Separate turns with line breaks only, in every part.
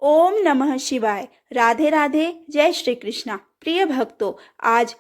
ओम नमः शिवाय। राधे राधे। जय श्री कृष्णा। प्रिय भक्तों, आज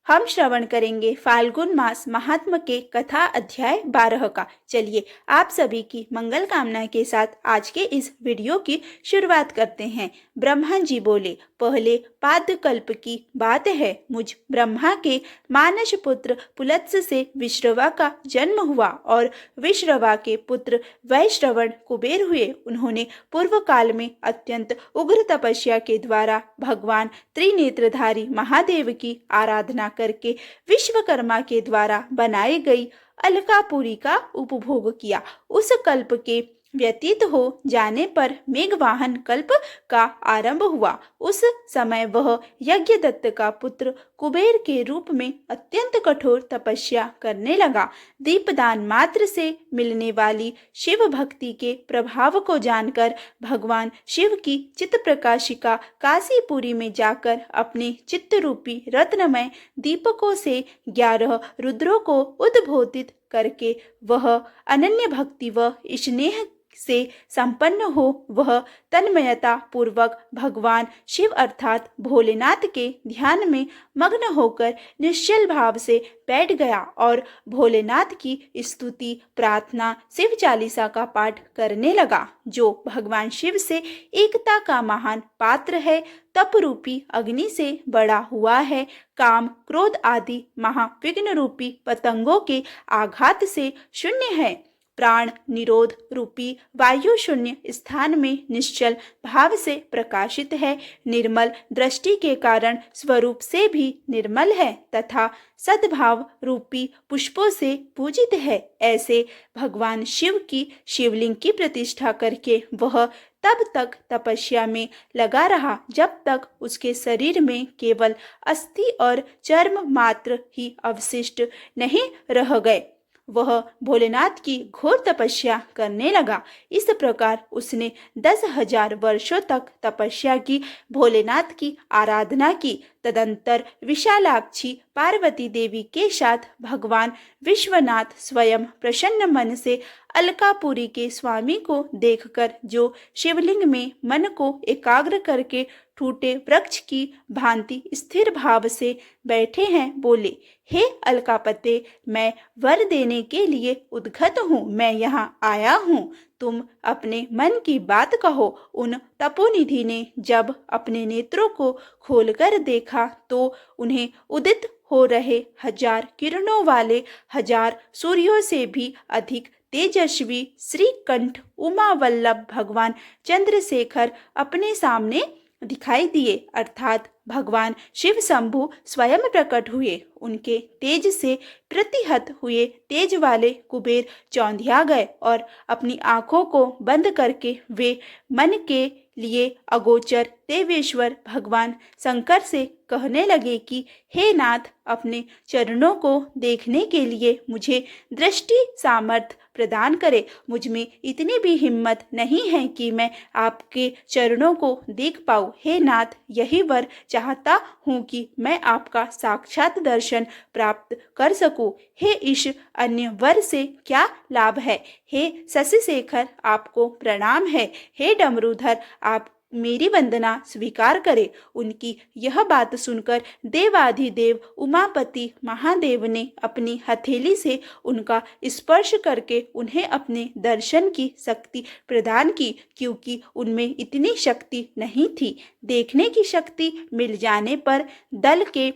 हम श्रवण करेंगे फाल्गुन मास महात्म के कथा अध्याय 12 का। चलिए आप सभी की मंगल कामना के साथ आज के इस वीडियो की शुरुआत करते हैं। ब्रह्मा जी बोले, पहले पाद कल्प की बात है। मुझ ब्रह्मा के मानस पुत्र पुलत्स से विश्रवा का जन्म हुआ और विश्रवा के पुत्र वैश्रवण कुबेर हुए। उन्होंने पूर्व काल में अत्यंत उग्र तपस्या के द्वारा भगवान त्रिनेत्रधारी महादेव की आराधना करके विश्वकर्मा के द्वारा बनाई गई अलकापुरी का उपभोग किया। उस कल्प के व्यतीत हो जाने पर मेघवाहन कल्प का आरंभ हुआ। उस समय वह यज्ञदत्त का पुत्र कुबेर के रूप में अत्यंत कठोर तपस्या करने लगा। दीपदान मात्र से मिलने वाली शिव भक्ति के प्रभाव को जानकर भगवान शिव की चित्त प्रकाशिका काशीपुरी में जाकर अपने चित्त रूपी रत्नमय दीपकों से 11 रुद्रों को उद्बोधित करके वह अनन्य भक्ति व स्नेह से संपन्न हो वह तन्मयता पूर्वक भगवान शिव अर्थात भोलेनाथ के ध्यान में मग्न होकर निश्चल भाव से बैठ गया और भोलेनाथ की स्तुति प्रार्थना शिव चालीसा का पाठ करने लगा, जो भगवान शिव से एकता का महान पात्र है। तप रूपी अग्नि से बड़ा हुआ है। काम क्रोध आदि महाविघ्न रूपी पतंगों के आघात से शून्य है। प्राण निरोध रूपी वायु शून्य स्थान में निश्चल भाव से प्रकाशित है। निर्मल दृष्टि के कारण स्वरूप से भी निर्मल है तथा सद्भाव रूपी पुष्पों से पूजित है। ऐसे भगवान शिव की शिवलिंग की प्रतिष्ठा करके वह तब तक तपस्या में लगा रहा जब तक उसके शरीर में केवल अस्थि और चर्म मात्र ही अवशिष्ट नहीं रह गए। वह भोलेनाथ की घोर तपस्या करने लगा। इस प्रकार उसने 10,000 वर्षों तक तपस्या की, भोलेनाथ की आराधना की। तदंतर विशालाक्षी पार्वती देवी के साथ भगवान विश्वनाथ स्वयं प्रसन्न मन से अलकापुरी के स्वामी को देखकर, जो शिवलिंग में मन को एकाग्र करके टूटे वृक्ष की भांति स्थिर भाव से बैठे हैं, बोले, हे अलकापते, मैं वर देने के लिए उद्गत हूँ। मैं यहाँ आया हूँ, तुम अपने मन की बात कहो। उन तपोनिधि ने जब अपने नेत्रों को खोलकर देखा तो उन्हें उदित हो रहे 1000 किरणों वाले 1000 सूर्यों से भी अधिक तेजस्वी श्रीकंठ उमा वल्लभ भगवान चंद्रशेखर अपने सामने दिखाई दिए, अर्थात भगवान शिव शंभु स्वयं प्रकट हुए। उनके तेज से प्रतिहत हुए तेज वाले कुबेर चौंधिया गए और अपनी आंखों को बंद करके वे मन के लिए अगोचर देवेश्वर भगवान शंकर से कहने लगे कि हे नाथ, अपने चरणों को देखने के लिए मुझे दृष्टि सामर्थ्य प्रदान करे। मुझ में इतनी भी हिम्मत नहीं है कि मैं आपके चरणों को देख पाऊँ। हे नाथ, यही वर चाहता हूँ कि मैं आपका साक्षात दर्शन प्राप्त कर सकूं। हे ईश, अन्य वर से क्या लाभ है। हे शशिशेखर, आपको प्रणाम है। हे डमरूधर, आप मेरी वंदना स्वीकार करें। उनकी यह बात सुनकर देवाधिदेव उमापति महादेव ने अपनी हथेली से उनका स्पर्श करके उन्हें अपने दर्शन की शक्ति प्रदान की, क्योंकि उनमें इतनी शक्ति नहीं थी। देखने की शक्ति मिल जाने पर दल के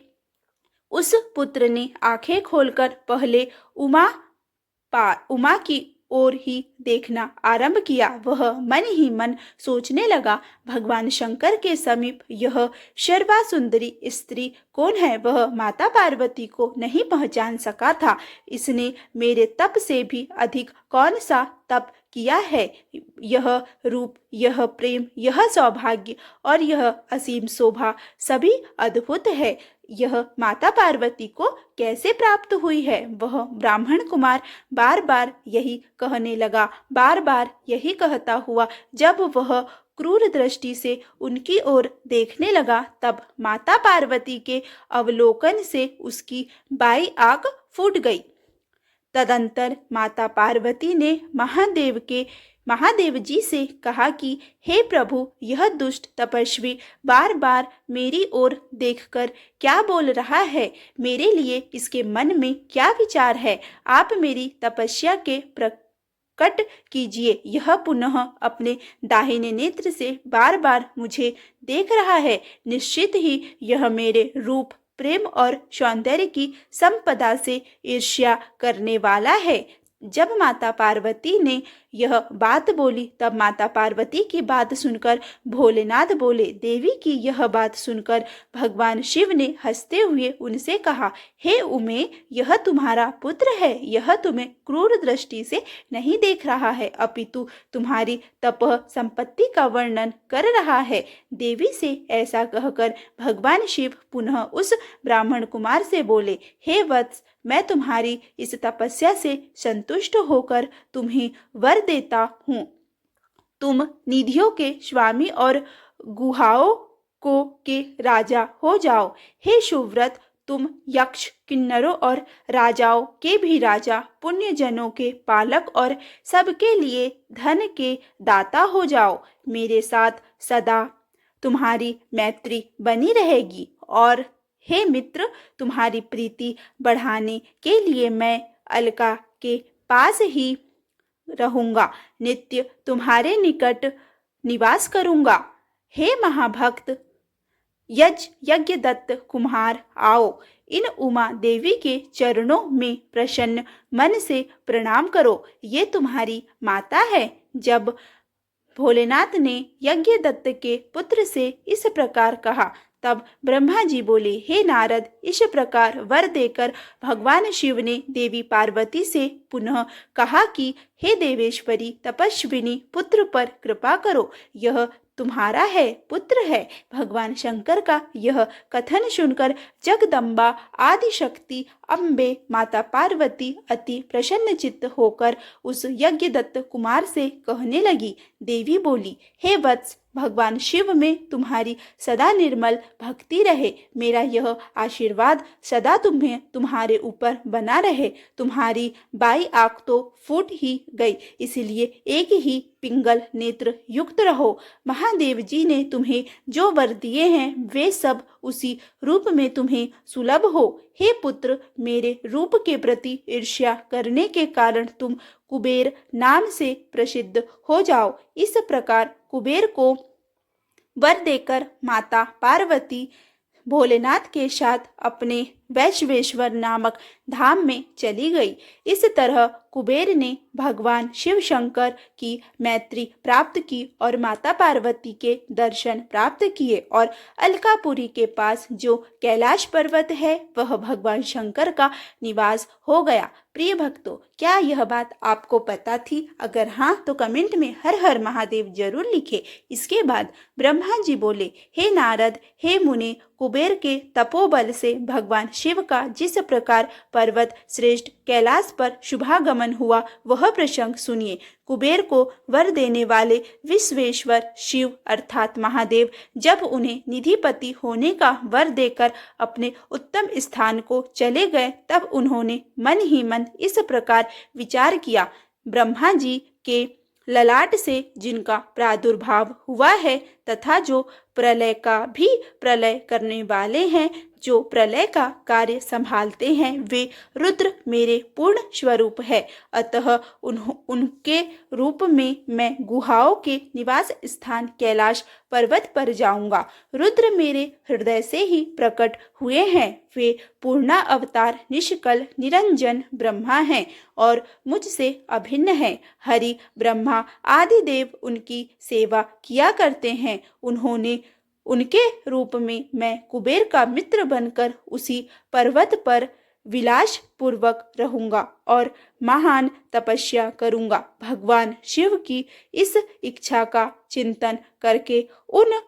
उस पुत्र ने आंखें खोलकर पहले उमा की और ही देखना आरंभ किया। वह मन ही मन सोचने लगा, भगवान शंकर के समीप यह सर्वा सुंदरी स्त्री कौन है। वह माता पार्वती को नहीं पहचान सका था। इसने मेरे तप से भी अधिक कौन सा तप किया है। यह रूप, यह प्रेम, यह सौभाग्य और यह असीम शोभा सभी अद्भुत है। यह माता पार्वती को कैसे प्राप्त हुई है। वह ब्राह्मण कुमार बार बार यही कहने लगा। बार बार यही कहता हुआ जब वह क्रूर दृष्टि से उनकी ओर देखने लगा, तब माता पार्वती के अवलोकन से उसकी बाई आंख फूट गई। तदंतर माता पार्वती ने महादेव के महादेव जी से कहा कि हे प्रभु, यह दुष्ट तपस्वी बार बार मेरी ओर देखकर क्या बोल रहा है? मेरे लिए इसके मन में क्या विचार है? आप मेरी तपस्या के प्रकट कीजिए। यह पुनः अपने दाहिने नेत्र से बार बार मुझे देख रहा है। निश्चित ही यह मेरे रूप, प्रेम और सौंदर्य की संपदा से ईर्ष्या करने वाला है। जब माता पार्वती ने यह बात बोली तब माता पार्वती की बात सुनकर भोलेनाथ बोले। देवी की यह बात सुनकर भगवान शिव ने हंसते हुए उनसे कहा, हे उमे, यह तुम्हारा पुत्र है। यह तुम्हें क्रूर दृष्टि से नहीं देख रहा है, अपितु तुम्हारी तप संपत्ति का वर्णन कर रहा है। देवी से ऐसा कहकर भगवान शिव पुनः उस ब्राह्मण कुमार से बोले, हे वत्स, मैं तुम्हारी इस तपस्या से संतुष्ट होकर तुम्हें वर देता हूँ। तुम निधियों के स्वामी और गुहाओं को के राजा हो जाओ। हे सुव्रत, तुम यक्ष, किन्नरों और राजाओं के भी राजा, पुण्यजनों के पालक और सबके लिए धन के दाता हो जाओ। मेरे साथ सदा तुम्हारी मैत्री बनी रहेगी। और हे मित्र, तुम्हारी प्रीति बढ़ाने के लिए मैं अलका के पास ही रहूंगा, नित्य तुम्हारे निकट निवास करूंगा। हे महाभक्त यज्ञ दत्त कुमार, आओ, इन उमा देवी के चरणों में प्रसन्न मन से प्रणाम करो। ये तुम्हारी माता है। जब भोलेनाथ ने यज्ञ दत्त के पुत्र से इस प्रकार कहा तब ब्रह्मा जी बोले, हे नारद, इस प्रकार वर देकर भगवान शिव ने देवी पार्वती से पुनः कहा कि हे देवेश्वरी तपस्विनी, पुत्र पर कृपा करो। यह तुम्हारा है, पुत्र है। भगवान शंकर का यह कथन सुनकर जगदम्बा आदि शक्ति अम्बे माता पार्वती अति प्रसन्न चित्त होकर उस यज्ञदत्त कुमार से कहने लगी। देवी बोली, हे वत्स, भगवान शिव में तुम्हारी सदा निर्मल भक्ति रहे। मेरा यह आशीर्वाद सदा तुम्हें तुम्हारे ऊपर बना रहे। तुम्हारी बाई आंख तो फूट ही गई, इसलिए एक ही पिंगल नेत्र युक्त रहो। महादेव जी ने तुम्हें जो वर दिए हैं वे सब उसी रूप में तुम्हें सुलभ हो। हे पुत्र, मेरे रूप के प्रति ईर्ष्या करने के कारण तुम कुबेर नाम से प्रसिद्ध हो जाओ। इस प्रकार कुबेर को वर देकर माता पार्वती भोलेनाथ के साथ अपने वैश्वेश्वर नामक धाम में चली गई। इस तरह कुबेर ने भगवान शिव शंकर की मैत्री प्राप्त की और माता पार्वती के दर्शन प्राप्त किए और अलकापुरी के पास जो कैलाश पर्वत है वह भगवान शंकर का निवास हो गया। प्रिय भक्तों, क्या यह बात आपको पता थी? अगर हाँ तो कमेंट में हर हर महादेव जरूर लिखे। इसके बाद ब्रह्मा जी बोले, हे नारद, हे मुने, कुबेर के तपोबल से भगवान शिव का जिस प्रकार पर्वत श्रेष्ठ कैलाश पर शुभागमन हुआ वह प्रसंग सुनिए। कुबेर को वर देने वाले विश्वेश्वर शिव अर्थात महादेव जब उन्हें निधिपति होने का वर देकर अपने उत्तम स्थान को चले गए तब उन्होंने मन ही मन इस प्रकार विचार किया, ब्रह्मा जी के ललाट से जिनका प्रादुर्भाव हुआ है तथा जो प्रलय का भी प्रलय करने वाले हैं, जो प्रलय का कार्य संभालते हैं, वे रुद्र मेरे पूर्ण स्वरूप है। अतः उनके रूप में मैं गुहाओं के निवास स्थान कैलाश पर्वत पर जाऊंगा। रुद्र मेरे हृदय से ही प्रकट हुए हैं। वे पूर्णा अवतार निष्कल निरंजन ब्रह्मा हैं और मुझसे अभिन्न है। हरि ब्रह्मा आदि देव उनकी सेवा किया करते हैं। उनके रूप में मैं कुबेर का मित्र बनकर उसी पर्वत पर विलास पूर्वक रहूंगा और महान तपस्या करूंगा। भगवान शिव की इस इच्छा का चिंतन करके उन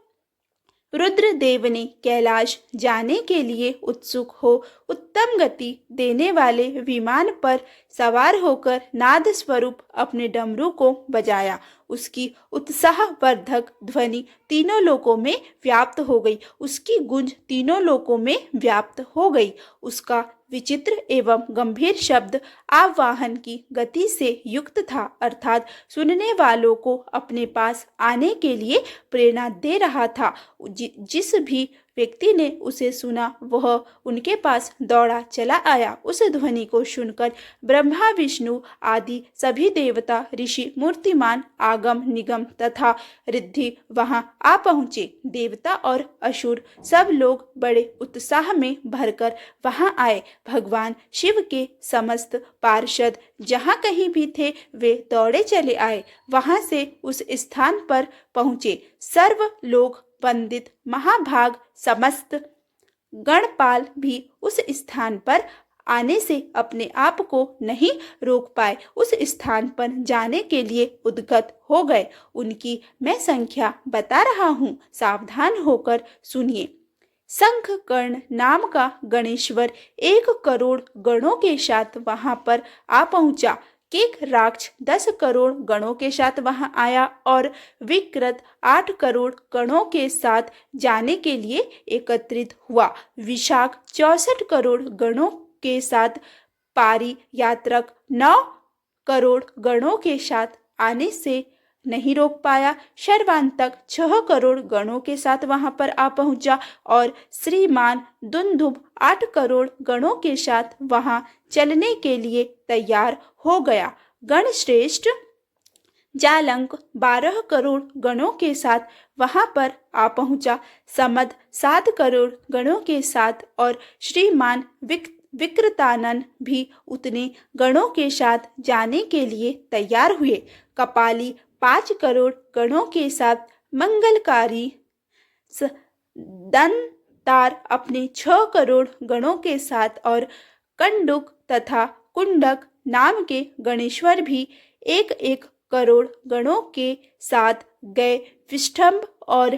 रुद्रदेव ने कैलाश जाने के लिए उत्सुक हो उत्तम गति देने वाले विमान पर सवार होकर नाद स्वरूप अपने डमरू को बजाया। उसकी उत्साहवर्धक ध्वनि तीनों लोकों में व्याप्त हो गई। उसकी गूंज तीनों लोकों में व्याप्त हो गई। उसका विचित्र एवं गंभीर शब्द आवाहन की गति से युक्त था, अर्थात सुनने वालों को अपने पास आने के लिए प्रेरणा दे रहा था। जिस भी व्यक्ति ने उसे सुना वह उनके पास दौड़ा चला आया। उस ध्वनि को सुनकर ब्रह्मा विष्णु आदि सभी देवता ऋषि मूर्तिमान आगम निगम तथा रिद्धि वहां आ पहुंचे। देवता और असुर सब लोग बड़े उत्साह में भरकर वहां आए। भगवान शिव के समस्त पार्षद जहां कहीं भी थे वे दौड़े चले आए। वहां से उस स्थान पर पहुंचे। सर्व लोग वंदित महाभाग समस्त गणपाल भी उस स्थान पर आने से अपने आप को नहीं रोक पाए। उस स्थान पर जाने के लिए उद्गत हो गए। उनकी मैं संख्या बता रहा हूँ, सावधान होकर सुनिए। शंख कर्ण नाम का गणेश्वर 1 करोड़ गणों के साथ वहां पर आ पहुंचा। केक राक्ष 10 करोड़ गणों के साथ वहां आया और विकृत 8 करोड़ गणों के साथ जाने के लिए एकत्रित हुआ। विशाख 64 करोड़ गणों के साथ, पारी यात्रक 9 करोड़ गणों के साथ आने से नहीं रोक पाया। शर्वांतक 6 करोड़ गणों के साथ वहां पर आ पहुंचा और श्रीमान दुंदुभ 8 करोड़ गणों के साथ वहां चलने के लिए तैयार हो गया। गण श्रेष्ठ जालंक 12 करोड़ गणों के साथ वहां पर आ पहुंचा। समद 7 करोड़ गणों के साथ और श्रीमान विकृतानन भी उतने गणों के साथ जाने के लिए तैयार हुए। कपाली 5 करोड़ गणों के साथ, मंगलकारी दंतार अपने 6 करोड़ गणों के साथ और कंडुक तथा कुंडक नाम के गणेश्वर भी 1-1 करोड़ गणों के साथ गए। विष्ठंभ और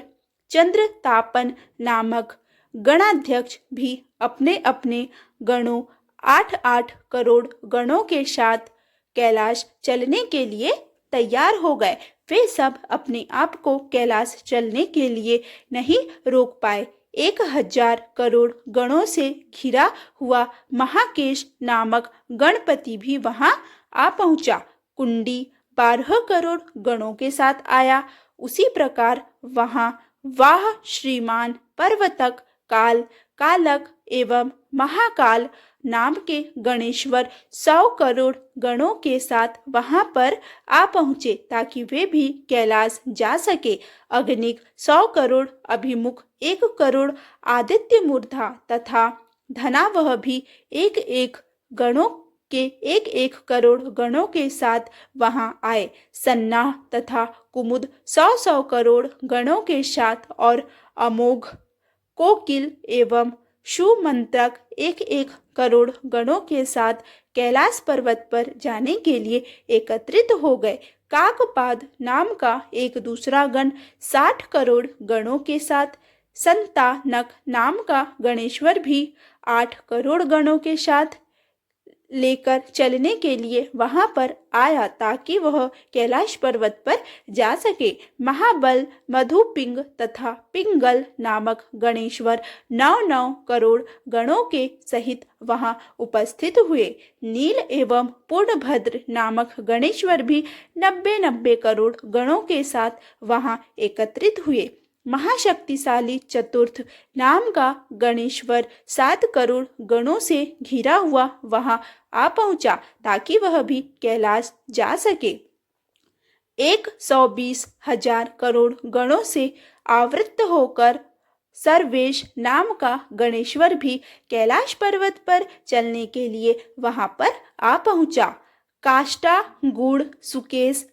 चंद्रतापन नामक गणाध्यक्ष भी अपने अपने गणों 8-8 करोड़ गणों के साथ कैलाश चलने के लिए तैयार हो गए। वे सब अपने आप को कैलाश चलने के लिए नहीं रोक पाए। 1000 करोड़ गणों से घिरा हुआ महाकेश नामक गणपति भी वहां आ पहुंचा। कुंडी 12 करोड़ गणों के साथ आया। उसी प्रकार वहां वाह श्रीमान पर्वतक काल कालक एवं महाकाल नाम के गणेश्वर 100 करोड़ गणों के साथ वहां पर आ पहुंचे ताकि वे भी कैलाश जा सके। अग्निक 100 करोड़, अभिमुख 1 करोड़, आदित्य मूर्धा तथा धनावह भी 1-1 गणों के 1-1 करोड़ गणों के साथ वहां आए। सन्नाह तथा कुमुद 100-100 करोड़ गणों के साथ और अमोघ कोकिल एवं सुमंत्रक 1-1 करोड़ गणों के साथ कैलाश पर्वत पर जाने के लिए एकत्रित हो गए। काकपाद नाम का एक दूसरा गण 60 करोड़ गणों के साथ, संतानक नाम का गणेश्वर भी 8 करोड़ गणों के साथ लेकर चलने के लिए वहां पर आया ताकि वह कैलाश पर्वत पर जा सके। महाबल, मधुपिंग तथा पिंगल नामक गणेश्वर 9-9 करोड़ गणों के सहित वहां उपस्थित हुए। नील एवं पूर्णभद्र नामक गणेश्वर भी 90-90 करोड़ गणों के साथ वहां एकत्रित हुए। महाशक्तिशाली चतुर्थ नाम का गणेश्वर 7 करोड़ गणों से घिरा हुआ वहां आ पहुंचा ताकि वह भी कैलाश जा सके। 120,000 करोड़ गणों से आवृत होकर सर्वेश नाम का गणेश्वर भी कैलाश पर्वत पर चलने के लिए वहां पर आ पहुंचा। काष्टा, गुड़, सुकेश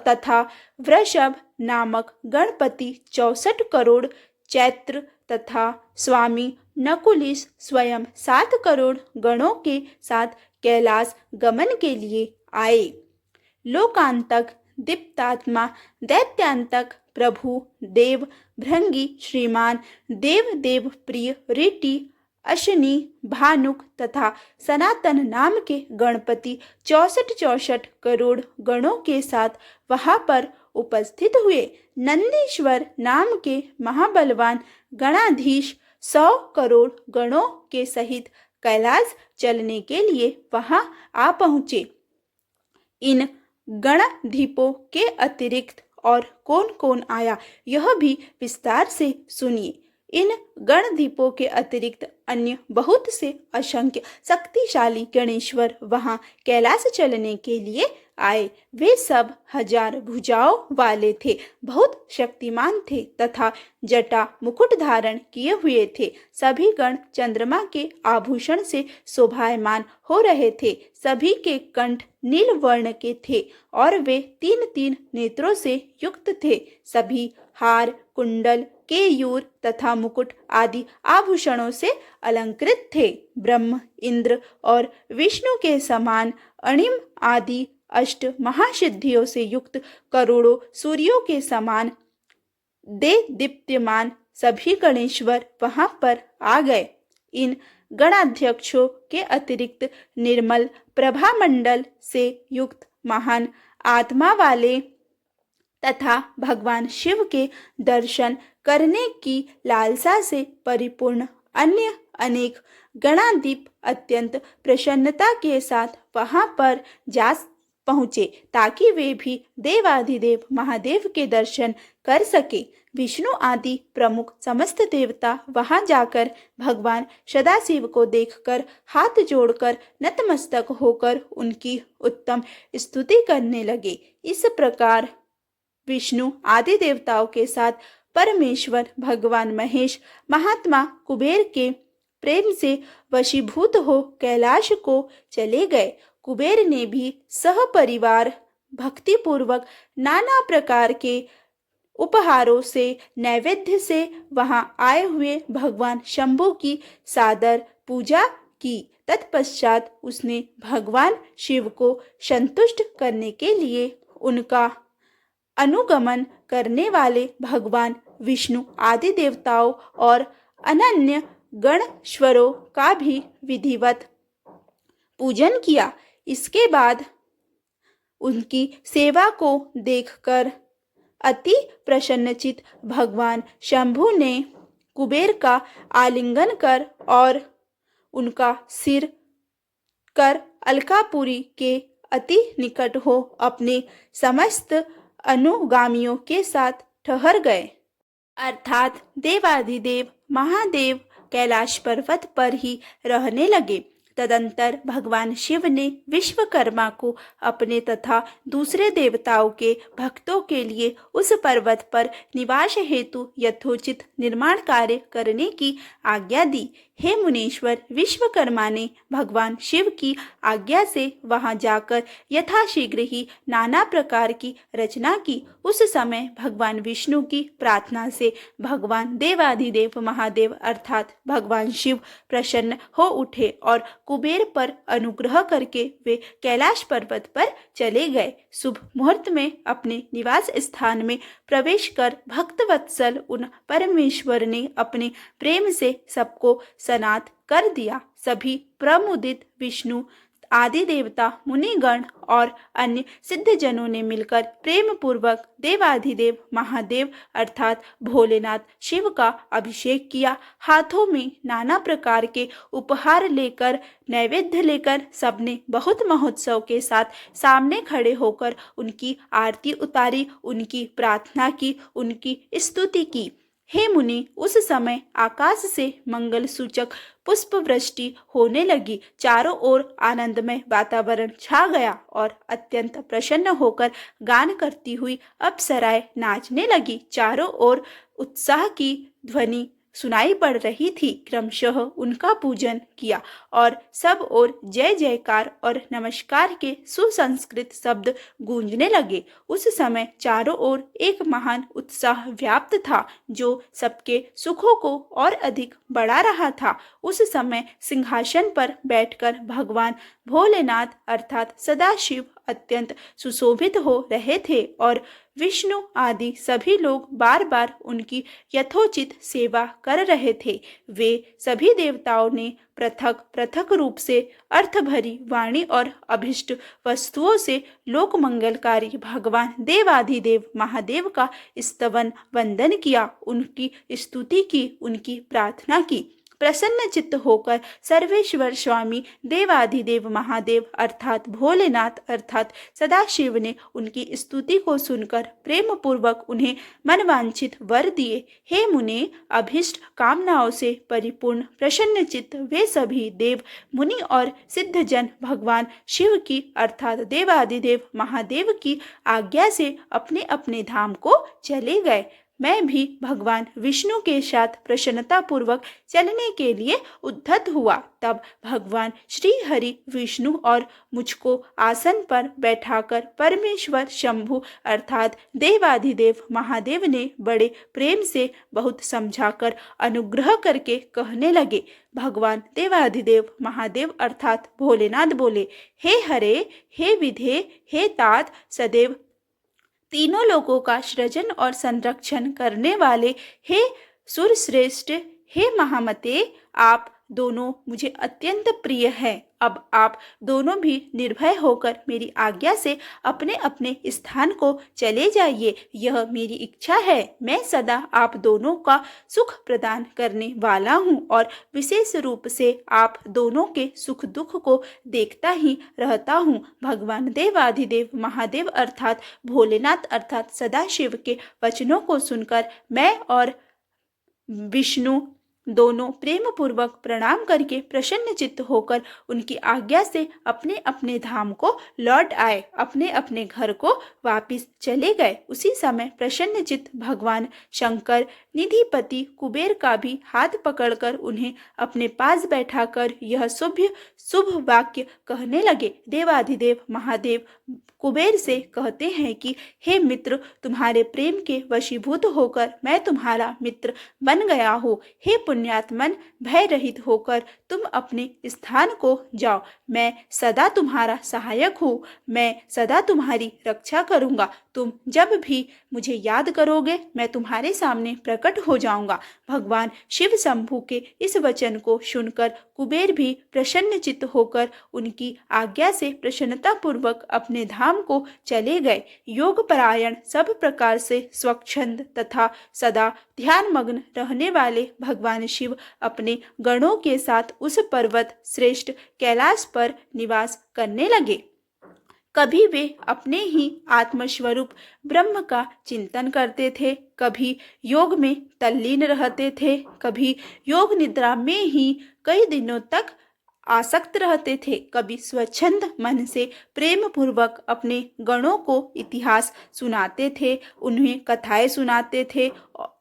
तथा वृषभ नामक गणपति 64 करोड़, चैत्र तथा स्वामी नकुलिस स्वयं 7 करोड़ गणों के साथ कैलाश गमन के लिए आए। लोकांतक, दीप्तात्मा, दैत्यांतक, प्रभु, देव, भृंगी, श्रीमान, देव देव प्रिय, ऋटि, अश्नि, भानुक तथा सनातन नाम के गणपति 64 करोड़ गणों के साथ वहां पर उपस्थित हुए। नंदीश्वर नाम के महाबलवान गणाधीश 100 करोड़ गणों के सहित कैलाश चलने के लिए वहां आ पहुंचे। इन गणधीपों के अतिरिक्त और कौन कौन आया, यह भी विस्तार से सुनिए। इन गणदीपों के अतिरिक्त अन्य बहुत से असंख्य शक्तिशाली गणेश्वर वहां कैलाश चलने के लिए आए। वे सब 1000 भुजाओं वाले थे, बहुत शक्तिमान थे तथा जटा मुकुट धारण किए हुए थे। सभी गण चंद्रमा के आभूषण से शोभायमान हो रहे थे। सभी के कंठ नील वर्ण के थे और वे 3-3 नेत्रों से युक्त थे। सभी हार, कुंडल, केयूर तथा मुकुट आदि आभूषणों से अलंकृत थे। ब्रह्म, इंद्र और विष्णु के समान अणिम आदि अष्ट महासिद्धियों से युक्त करोड़ों सूर्यों के समान दे दीप्यमान सभी गणेश्वर वहां पर आ गए। इन गणाध्यक्षों के अतिरिक्त निर्मल प्रभामंडल से युक्त महान आत्मा वाले तथा भगवान शिव के दर्शन करने की लालसा से परिपूर्ण अन्य अनेक गणाधिप अत्यंत प्रसन्नता के साथ वहां पर जा पहुँचे ताकि वे भी देवाधिदेव महादेव के दर्शन कर सके। विष्णु आदि प्रमुख समस्त देवता वहां जाकर भगवान सदाशिव को देखकर हाथ जोड़कर नतमस्तक होकर उनकी उत्तम स्तुति करने लगे। इस प्रकार विष्णु आदि देवताओं के साथ परमेश्वर भगवान महेश महात्मा कुबेर के प्रेम से वशीभूत हो कैलाश को चले गए। कुबेर ने भी सहपरिवार भक्तिपूर्वक नाना प्रकार के उपहारों से नैवेद्य से वहां आए हुए भगवान शंभु की सादर पूजा की। तत्पश्चात उसने भगवान शिव को संतुष्ट करने के लिए उनका अनुगमन करने वाले भगवान विष्णु आदि देवताओं और अनन्य गणेश्वरों का भी विधिवत पूजन किया। इसके बाद उनकी सेवा को देखकर अति प्रसन्नचित भगवान शंभु ने कुबेर का आलिंगन कर और उनका सिर कर अलकापुरी के अति निकट हो अपने समस्त अनुगामियों के साथ ठहर गए। अर्थात देवाधिदेव महादेव कैलाश पर्वत पर ही रहने लगे। तदंतर भगवान शिव ने विश्वकर्मा को अपने तथा दूसरे देवताओं के भक्तों के लिए उस पर्वत पर निवास हेतु यथोचित निर्माण कार्य करने की आज्ञा दी। हे मुनीश्वर, विश्वकर्मा ने भगवान शिव की आज्ञा से वहां जाकर यथाशीघ्र ही नाना प्रकार की रचना की। उस समय भगवान विष्णु की प्रार्थना से भगवान देवाधिदेव महादेव अर्थात भगवान शिव प्रसन्न हो उठे और कुबेर पर अनुग्रह करके वे कैलाश पर्वत पर चले गए। शुभ मुहूर्त में अपने निवास स्थान में प्रवेश कर भक्तवत्सल उन परमेश्वर ने अपने प्रेम से सबको सनात कर दिया। सभी प्रमुदित विष्णु आदि देवता, मुनिगण और अन्य सिद्धजनों ने मिलकर प्रेम पूर्वक देवाधिदेव महादेव अर्थात भोलेनाथ शिव का अभिषेक किया। हाथों में नाना प्रकार के उपहार लेकर, नैवेद्य लेकर सबने बहुत महोत्सव के साथ सामने खड़े होकर उनकी आरती उतारी, उनकी प्रार्थना की, उनकी स्तुति की। हे मुनि, उस समय आकाश से मंगल सूचक पुष्प वृष्टि होने लगी। चारों ओर आनंदमय वातावरण छा गया और अत्यंत प्रसन्न होकर गान करती हुई अप्सराएं नाचने लगी। चारों ओर उत्साह की ध्वनि सुनाई पड़ रही थी। क्रमशः उनका पूजन किया और सब ओर जय जयकार और नमस्कार के सुसंस्कृत शब्द गूंजने लगे। उस समय चारों ओर एक महान उत्साह व्याप्त था जो सबके सुखों को और अधिक बढ़ा रहा था। उस समय सिंहासन पर बैठकर भगवान भोलेनाथ अर्थात सदाशिव अत्यंत सुशोभित हो रहे थे और विष्णु आदि सभी लोग बार बार उनकी यथोचित सेवा कर रहे थे। वे सभी देवताओं ने पृथक पृथक रूप से अर्थ भरी वाणी और अभिष्ट वस्तुओं से लोक मंगलकारी भगवान देवाधिदेव महादेव का स्तवन वंदन किया, उनकी स्तुति की, उनकी प्रार्थना की। प्रसन्न चित्त होकर सर्वेश्वर स्वामी देवाधिदेव महादेव अर्थात भोलेनाथ अर्थात सदाशिव ने उनकी स्तुति को सुनकर प्रेम पूर्वक उन्हें मनवांछित वर दिए। हे मुने, अभिष्ट कामनाओं से परिपूर्ण प्रसन्न चित्त वे सभी देव मुनि और सिद्धजन भगवान शिव की अर्थात देवाधिदेव महादेव की आज्ञा से अपने अपने धाम को चले गए। मैं भी भगवान विष्णु के साथ प्रसन्नता पूर्वक चलने के लिए उद्धत हुआ। तब भगवान श्री हरि विष्णु और मुझको आसन पर बैठाकर परमेश्वर शंभु अर्थात देवाधिदेव महादेव ने बड़े प्रेम से बहुत समझाकर अनुग्रह करके कहने लगे। भगवान देवाधिदेव महादेव अर्थात भोलेनाथ बोले, हे हरे, हे विधे, हे तात, सदैव तीनों लोगों का सृजन और संरक्षण करने वाले हे सुरश्रेष्ठ, हे महामते, आप दोनों मुझे अत्यंत प्रिय हैं। अब आप दोनों भी निर्भय होकर मेरी आज्ञा से अपने अपने स्थान को चले जाइए। यह मेरी इच्छा है। मैं सदा आप दोनों का सुख प्रदान करने वाला हूँ और विशेष रूप से आप दोनों के सुख दुख को देखता ही रहता हूँ। भगवान देवाधिदेव महादेव अर्थात भोलेनाथ अर्थात सदाशिव के वचनों को सुनकर मैं और विष्णु दोनों प्रेम पूर्वक प्रणाम करके प्रसन्न चित्त होकर उनकी आज्ञा से अपने अपने धाम को लौट आए, अपने अपने घर को वापिस चले गए। उसी समय प्रसन्न चित्त भगवान शंकर निधिपति कुबेर का भी हाथ पकड़कर उन्हें अपने पास बैठाकर यह शुभ वाक्य कहने लगे। देवाधिदेव महादेव कुबेर से कहते हैं कि हे मित्र, तुम्हारे प्रेम के वशीभूत होकर मैं तुम्हारा मित्र बन गया हूँ। हे पुण्यात्मन, भय रहित होकर तुम अपने स्थान को जाओ। मैं सदा तुम्हारा सहायक हूँ। मैं सदा तुम्हारी रक्षा करूँगा। तुम जब भी मुझे याद करोगे मैं तुम्हारे सामने प्रकट हो जाऊंगा। भगवान शिव शंभु के इस वचन को सुनकर कुबेर भी प्रसन्न चित्त होकर उनकी आज्ञा से प्रसन्नता पूर्वक अपने धाम को चले गए। योग परायण, सब प्रकार से स्वच्छंद तथा सदा ध्यान मग्न रहने वाले भगवान शिव अपने गणों के साथ उस पर्वत श्रेष्ठ कैलाश पर निवास करने लगे। कभी वे अपने ही आत्मस्वरूप ब्रह्म का चिंतन करते थे, कभी योग में तल्लीन रहते थे, कभी योग निद्रा में ही कई दिनों तक आसक्त रहते थे, कभी स्वच्छंद मन से प्रेम पूर्वक अपने गणों को इतिहास सुनाते थे, उन्हें कथाएं सुनाते थे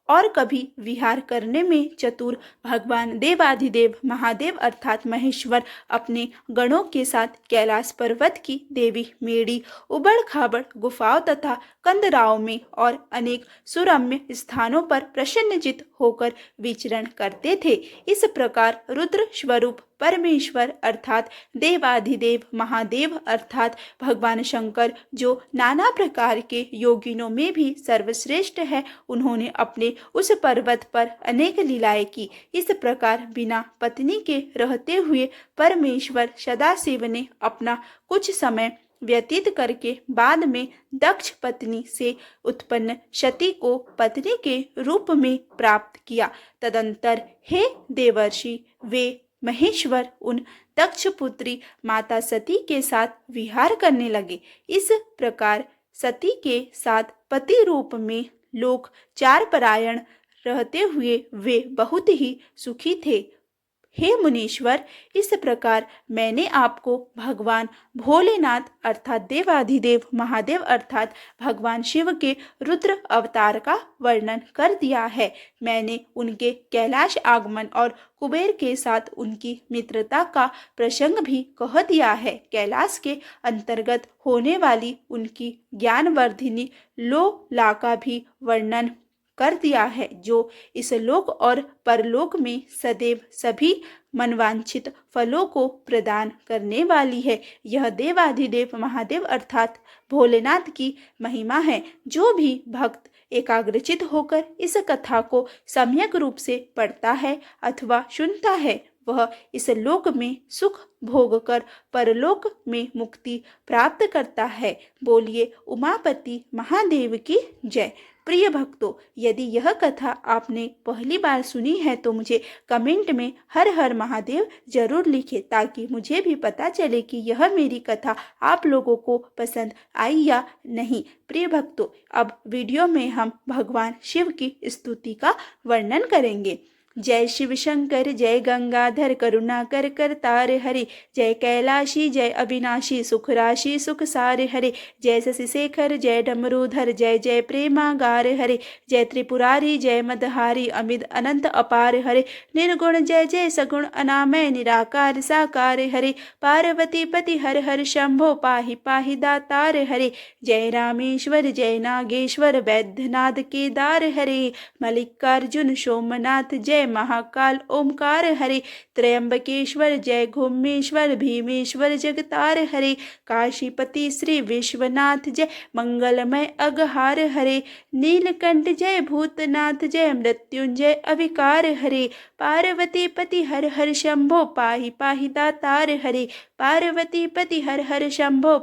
और कभी विहार करने में चतुर भगवान देवाधिदेव महादेव अर्थात महेश्वर अपने गणों के साथ कैलाश पर्वत की देवी मेड़ी, उबड़ खाबड़ गुफाओं तथा कंदराओं में और अनेक सुरम्य स्थानों पर प्रसन्नचित्त होकर विचरण करते थे। इस प्रकार रुद्र स्वरूप परमेश्वर अर्थात देवाधिदेव महादेव अर्थात भगवान शंकर, जो नाना प्रकार के योगिनों में भी सर्वश्रेष्ठ है, उन्होंने अपने उस पर्वत पर अनेक लीलाएं की। इस प्रकार बिना पत्नी के रहते हुए परमेश्वर सदाशिव ने अपना कुछ समय व्यतीत करके बाद में दक्ष पत्नी से उत्पन्न सती को पत्नी के रूप में प्राप्त किया। तदंतर हे देवर्षि, वे महेश्वर उन दक्ष पुत्री माता सती के साथ विहार करने लगे। इस प्रकार सती के साथ पति रूप में लोक चार परायण रहते हुए वे बहुत ही सुखी थे। हे मुनीश्वर, इस प्रकार मैंने आपको भगवान भोलेनाथ अर्थात देवाधिदेव महादेव अर्थात भगवान शिव के रुद्र अवतार का वर्णन कर दिया है। मैंने उनके कैलाश आगमन और कुबेर के साथ उनकी मित्रता का प्रसंग भी कह दिया है। कैलाश के अंतर्गत होने वाली उनकी ज्ञानवर्धिनी लोला का भी वर्णन कर दिया है, जो इस लोक और परलोक में सदैव सभी मनवांछित फलों को प्रदान करने वाली है। यह देवाधिदेव महादेव अर्थात भोलेनाथ की महिमा है। जो भी भक्त एकाग्रचित होकर इस कथा को सम्यक रूप से पढ़ता है अथवा सुनता है, वह इस लोक में सुख भोग कर परलोक में मुक्ति प्राप्त करता है। बोलिए उमापति महादेव की जय। प्रिय भक्तों, यदि यह कथा आपने पहली बार सुनी है तो मुझे कमेंट में हर हर महादेव जरूर लिखें, ताकि मुझे भी पता चले कि यह मेरी कथा आप लोगों को पसंद आई या नहीं। प्रिय भक्तों, अब वीडियो में हम भगवान शिव की स्तुति का वर्णन करेंगे। जय शिव शंकर, जय गंगाधर, करुणाकर करतार हरे, जय कैलाशी, जय अविनाशी, सुख राशि सुख सार हरे, जय शशि शेखर, जय डमरूधर, जय जय प्रेमागार हरे, जय त्रिपुरारी, जय मदहारी, अमित अनंत अपार हरे, निर्गुण जय जय सगुण अनामय, निराकार साकार हरे, पार्वती पति हर हर शंभो, पाहि पाहि दातार हरे, जय रामेश्वर, जय नागेश्वर, वैद्यनाथ केदार हरे, मल्लिकार्जुन सोमनाथ, जय महाकाल ओमकार हरे, त्रयंबकेश्वर, जय घुम्मेश्वर, भीमेश्वर जगतार हरे, काशीपति श्री विश्वनाथ, जय मंगलमय अगहार हरे, नीलकंठ, जय भूतनाथ, जय मृत्युंजय अविकार हरे, पार्वती पति हर हर शंभो, पाहि पाहि दातार हरे, पार्वती पति हर हर शंभो,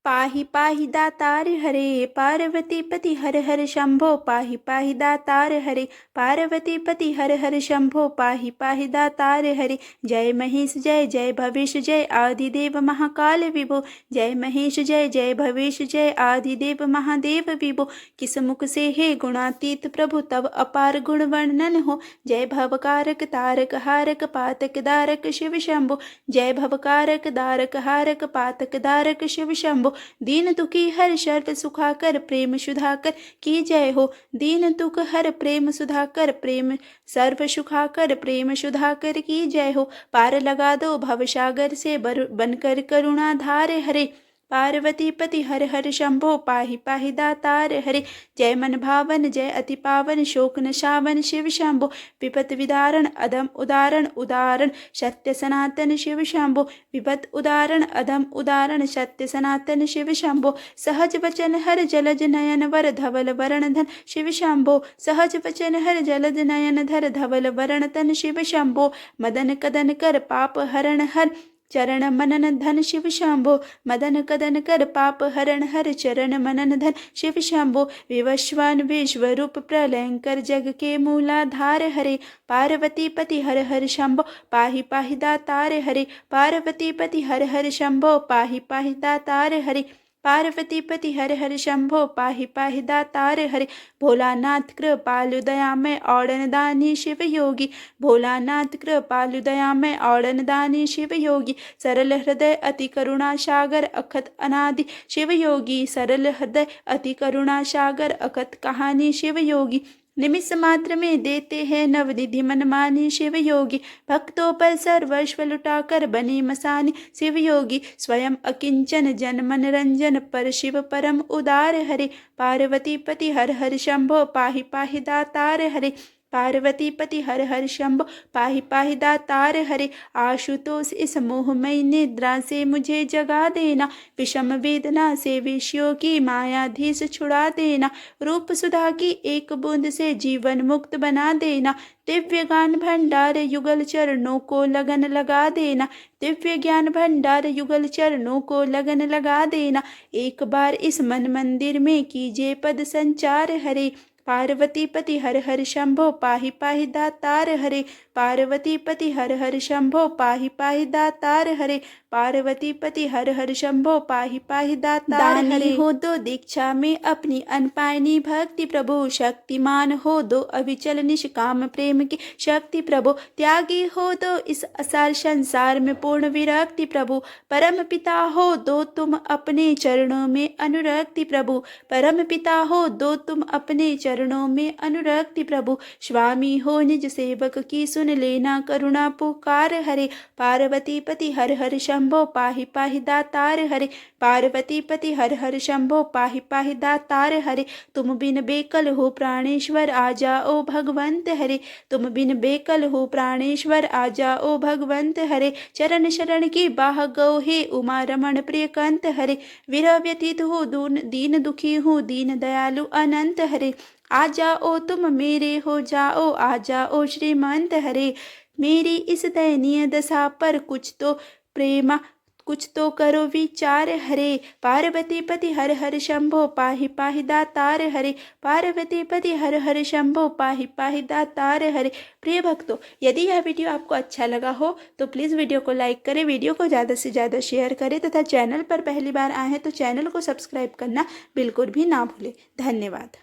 पाहि पाहि दातार हरे, पार्वती पति हर हर शंभो, पाहि पाहि दातार हरे, पार्वती पति हर हर शंभो, पाहि पाहि दातार हरे, जय महेश, जय जय भवेश, जय आदिदेव महाकाल विभो, जय महेश, जय जय भवेश, जय आदिदेव महादेव विभो, किस मुख से हे गुणातीत प्रभु तब अपार गुण वर्णन हो, जय भवकारक तारक हारक पातक दारक शिव शंभो, जय भवकारक दारक हारक पातक दारक शिव शंभो, दीन दुखी हर शर्त सुखाकर, प्रेम सुधाकर की जय हो, दीन दुख हर प्रेम सुधाकर, प्रेम सर्व सुखाकर, प्रेम सुधाकर की जय हो, पार लगा दो भवसागर से बनकर करुणा धार हरे, पार्वती पति हर हर शंभो, पाहि पाहि दातार हरे, जय मन भावन, जय अति पावन, शोक नशावन शिव शंभो, विपत विदारण अधम उदारण, उदारण सत्य सनातन शिव शंभो, विपत उदारण अधम उदारण, सत्य सनातन शिव शंभो, सहज वचन हर जलज नयन वर, धवल वरण धन शिव शंभो, सहज वचन हर जलज नयन धर, धवल वरण तन शिव शंभो, मदन कदन कर पाप हरण हर, चरण मनन धन शिव शंभो, मदन कदन कर पाप हरण हर, चरण मनन धन शिव शंभो, विवस्वान विश्वरूप प्रलयंकर जग के मूलाधार हरे, पार्वती पति हर हर शंभो, पाहि पाहि दातार हरे, पार्वती पति हर हर शंभो, पाहि पाहि दातार हरे, पार्वती पति हर हर शंभो, पाहि पाहि दातार हरे, भोलानाथ कृपालु दयामय औड़न दानी शिव योगी, भोलानाथ कृपालु दयामय औड़न दानी शिव योगी, सरल हृदय अति करुणा सागर अखत अनादि शिव योगी, सरल हृदय अति करुणा सागर अखत कहानी शिव योगी, निमिष मात्र में देते हैं नवनिधि मनमानी शिव योगी, भक्तों पर सर्वस्व लुटाकर बने मसानी शिव योगी, स्वयं अकिंचन जन मन रंजन पर शिव परम उदार हरे, पार्वती पति हर हर शंभो, पाहि पाहि दातार हरे, पार्वती पति हर हर शंभो, पाहि पाहि दातार हरे, आशुतोष इस मोहमयी निद्रा से मुझे जगा देना, विषम वेदना से विषयों की मायाधीश छुड़ा देना, रूप सुधा की एक बूंद से जीवन मुक्त बना देना, दिव्य ज्ञान भंडार युगल चरणों को लगन लगा देना, दिव्य ज्ञान भंडार युगल चरणों को लगन लगा देना, एक बार इस मन मंदिर में कीजिए पद संचार हरे, पार्वती पति हर हर शंभो, पाहि पाहि दातार हरे, पार्वती पति हर हर शंभो, पाहि पाहि दातार हरे, पार्वती पति हर हर शंभो, पाहि पाहि दातार हरे, हो दो दीक्षा में अपनी अनपायनी भक्ति प्रभु, शक्तिमान हो दो अविचल निष्काम प्रेम की शक्ति प्रभु, त्यागी हो दो इस असार संसार में पूर्ण विरक्ति प्रभु, परम पिता हो दो तुम अपने चरणों में अनुरक्ति प्रभु, परम पिता हो दो तुम अपने चरणों में अनुरक्ति प्रभु, स्वामी हो निज सेवक की सुन लेना करुणा पुकार हरे, पार्वती पति हर हर शंभो, पाहि पाहि दातार हरे, पार्वती पति हर हर शंभो, पाहि पाहि दातार हरे, तुम बिन बेकल हो प्राणेश्वर आ जाओ भगवंत हरे, तुम बिन बेकल हो प्राणेश्वर आ जाओ भगवंत हरे, चरण शरण की बाह गौ हे उमा रमण प्रिय कंत हरे, विरह व्यतीत हो दीन दुखी हूँ दीन दयालु अनंत हरे, आ जाओ तुम मेरे हो जाओ, आ जाओ श्रीमंत हरे, मेरी इस दयनीय दशा पर कुछ तो प्रेमा कुछ तो करो विचार हरे। पार्वती पति हर हर शंभो पाहि पाहि दातार हरे। पार्वती पति हर हर शंभो पाहि पाहि दातार हरे। प्रिय भक्तों, यदि यह वीडियो आपको अच्छा लगा हो तो प्लीज़ वीडियो को लाइक करें, वीडियो को ज़्यादा से ज़्यादा शेयर करें तथा चैनल पर पहली बार आए हैं तो चैनल को सब्सक्राइब करना बिल्कुल भी ना भूलें। धन्यवाद।